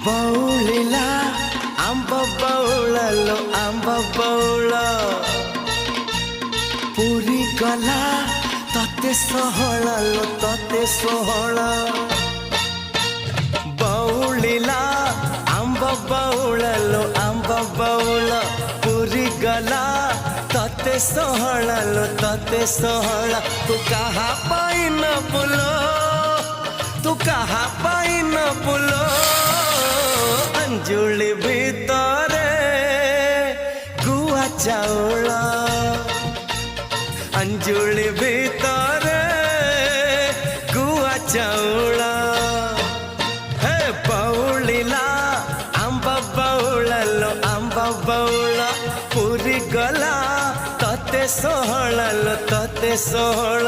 बौलिला आंब बौळलो आंब बौळ पुरी गला तते सोहळलो तते सोहळ बौलिला आंब बौळलो आंब बौळ पुरी गला तते सोहळलो तते सोहळ तू कहा पाइन बुलो तू कहा पाइन बुलो अंजुली भितरे गुआ चाउल अंजुली भितरे गुआ चाउल हे बौलिला आंब बौळलो आंब बौळ पुरी गला तते सोहळलो तते सोहळ